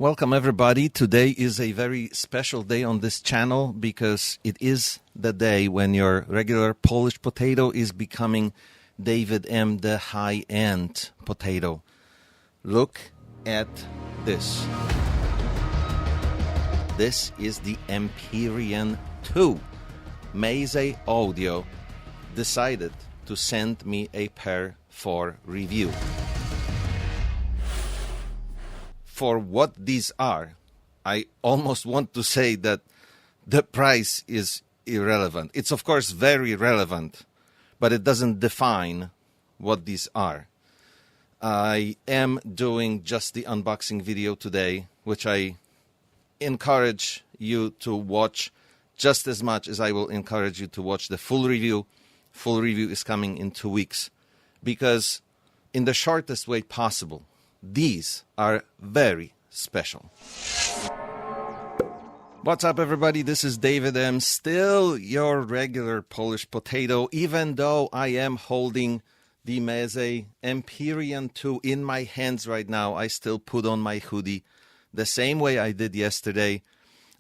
Welcome everybody. Today is a very special day on this channel because it is the day when your regular Polish potato is becoming David M, the high-end potato. Look at this. This is the Empyrean II. Meze Audio decided to send me a pair for review. For what these are, I almost want to say that the price is irrelevant. It's of course very relevant, but it doesn't define what these are. I am doing just the unboxing video today, which I encourage you to watch just as much as I will encourage you to watch the full review. Full review is coming in 2 weeks because in the shortest way possible, these are very special. What's up, everybody? This is David M, still your regular Polish potato, even though I am holding the Meze Empyrean II in my hands right now. I still put on my hoodie the same way I did yesterday.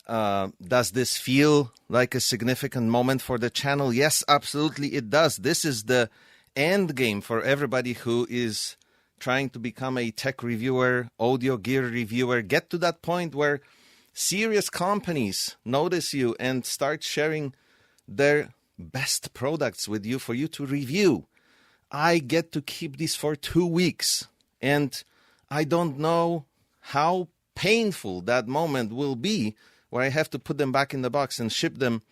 Does this feel like a significant moment for the channel? Yes, absolutely it does. This is the end game for everybody who is trying to become a tech reviewer, audio gear reviewer. Get to that point where serious companies notice you and start sharing their best products with you for you to review. I get to keep these for 2 weeks, and I don't know how painful that moment will be where I have to put them back in the box and ship them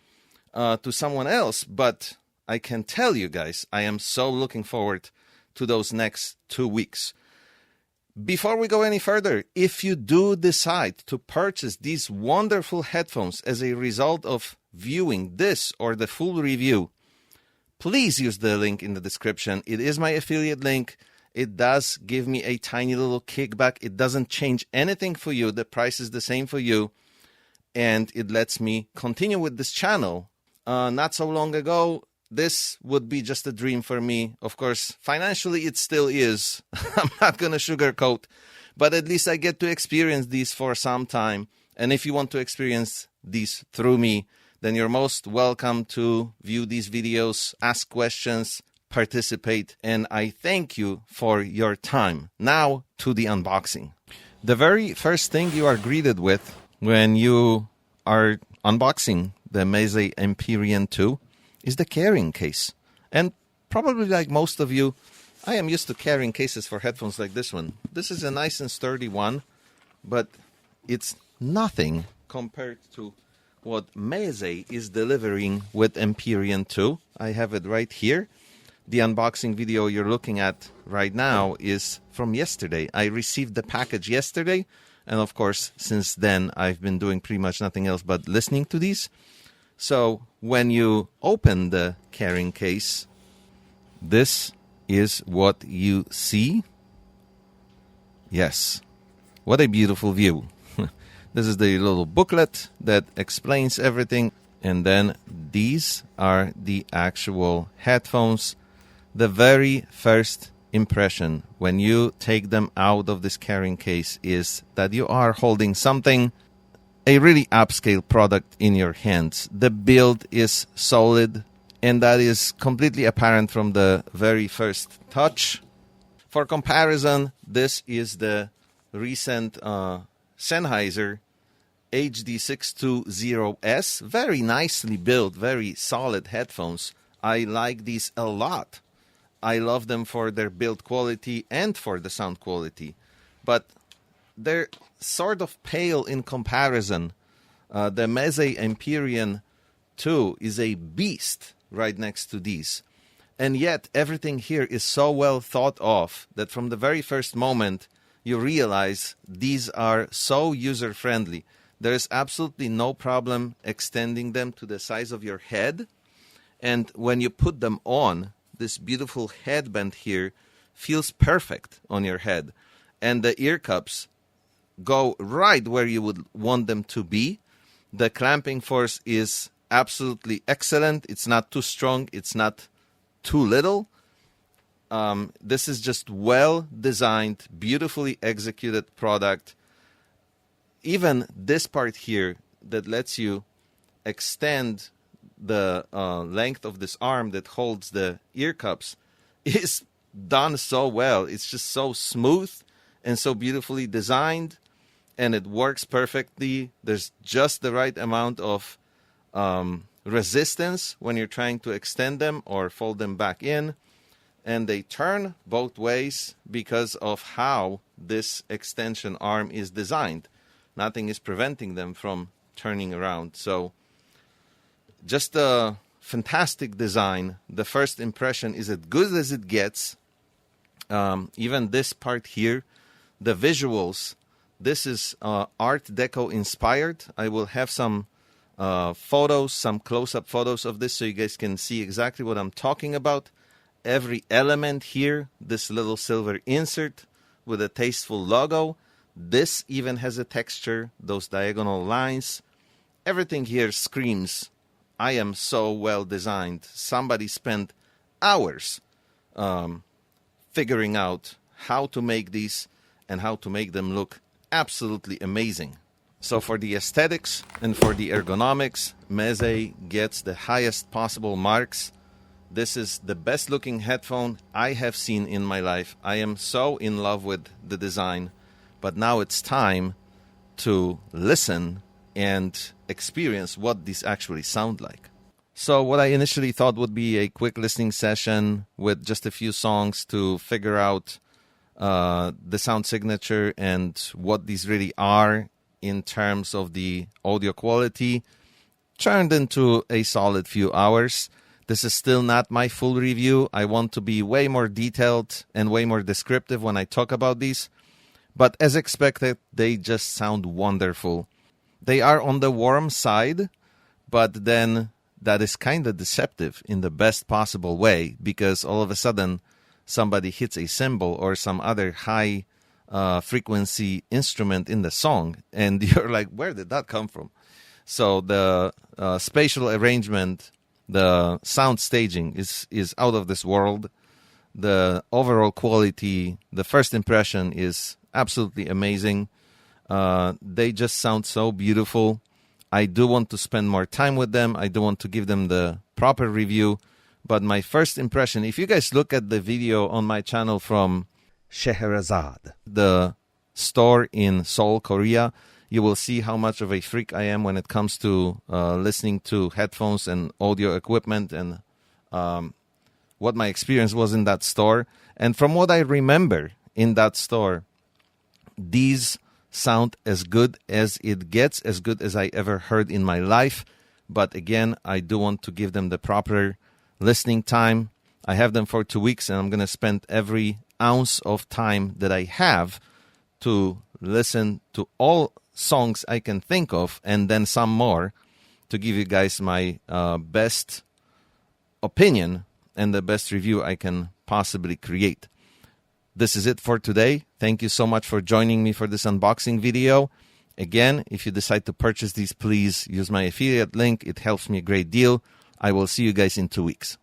to someone else. But I can tell you guys, I am so looking forward to those next 2 weeks. Before we go any further, if you do decide to purchase these wonderful headphones as a result of viewing this or the full review, please use the link in the description. It is my affiliate link. It does give me a tiny little kickback. It doesn't change anything for you. The price is the same for you. And it lets me continue with this channel. Not so long ago, this would be just a dream for me. Of course, financially, it still is. I'm not going to sugarcoat, but at least I get to experience these for some time. And if you want to experience these through me, then you're most welcome to view these videos, ask questions, participate, and I thank you for your time. Now to the unboxing. The very first thing you are greeted with when you are unboxing the Meze Empyrean II is the carrying case. And probably like most of you, I am used to carrying cases for headphones like this one. This is a nice and sturdy one, but it's nothing compared to what Meze is delivering with Empyrean II. I have it right here. The unboxing video you're looking at right now is from yesterday. I received the package yesterday, and of course, since then, I've been doing pretty much nothing else but listening to these. So when you open the carrying case, this is what you see. Yes, what a beautiful view. This is the little booklet that explains everything. And then these are the actual headphones. The very first impression when you take them out of this carrying case is that you are holding something, a really upscale product in your hands. The build is solid, and that is completely apparent from the very first touch. For comparison, this is the recent Sennheiser HD620S. Very nicely built, very solid headphones. I like these a lot. I love them for their build quality and for the sound quality. But they're sort of pale in comparison. The Meze Empyrean II is a beast right next to these. And yet everything here is so well thought of that from the very first moment you realize these are so user-friendly. There is absolutely no problem extending them to the size of your head. And when you put them on, this beautiful headband here feels perfect on your head. And the ear cups go right where you would want them to be. The clamping force is absolutely excellent. It's not too strong. It's not too little. This is just well designed, beautifully executed product. even this part here that lets you extend the length of this arm that holds the ear cups is done so well. It's just so smooth and so beautifully designed, and it works perfectly. There's just the right amount of resistance when you're trying to extend them or fold them back in, and they turn both ways because of how this extension arm is designed. Nothing is preventing them from turning around. So just a fantastic design. The first impression is as good as it gets. Even this part here, the visuals, this is Art Deco inspired. I will have some photos, some close-up photos of this so you guys can see exactly what I'm talking about. Every element here, this little silver insert with a tasteful logo. This even has a texture, those diagonal lines. Everything here screams, I am so well designed. Somebody spent hours figuring out how to make these and how to make them look absolutely amazing. So for the aesthetics and for the ergonomics, Meze gets the highest possible marks. This is the best looking headphone I have seen in my life. I am so in love with the design, but now it's time to listen and experience what these actually sound like. So what I initially thought would be a quick listening session with just a few songs to figure out the sound signature and what these really are in terms of the audio quality turned into a solid few hours. This is still not my full review. I want to be way more detailed and way more descriptive when I talk about these. But as expected, they just sound wonderful. They are on the warm side, but then that is kind of deceptive in the best possible way, because all of a sudden somebody hits a cymbal or some other high frequency instrument in the song, and you're like, where did that come from? So the spatial arrangement, the sound staging is out of this world. The overall quality, the first impression is absolutely amazing. They just sound so beautiful. I do want to spend more time with them. I do want to give them the proper review. But my first impression, if you guys look at the video on my channel from Scheherazade, the store in Seoul, Korea, you will see how much of a freak I am when it comes to listening to headphones and audio equipment, and what my experience was in that store. And from what I remember in that store, these sound as good as it gets, as good as I ever heard in my life. But again, I do want to give them the proper listening time. I have them for 2 weeks, and I'm going to spend every ounce of time that I have to listen to all songs I can think of, and then some more, to give you guys my best opinion and the best review I can possibly create. This is it for today. Thank you so much for joining me for this unboxing video. Again, if you decide to purchase these, please use my affiliate link. It helps me a great deal. I will see you guys in 2 weeks.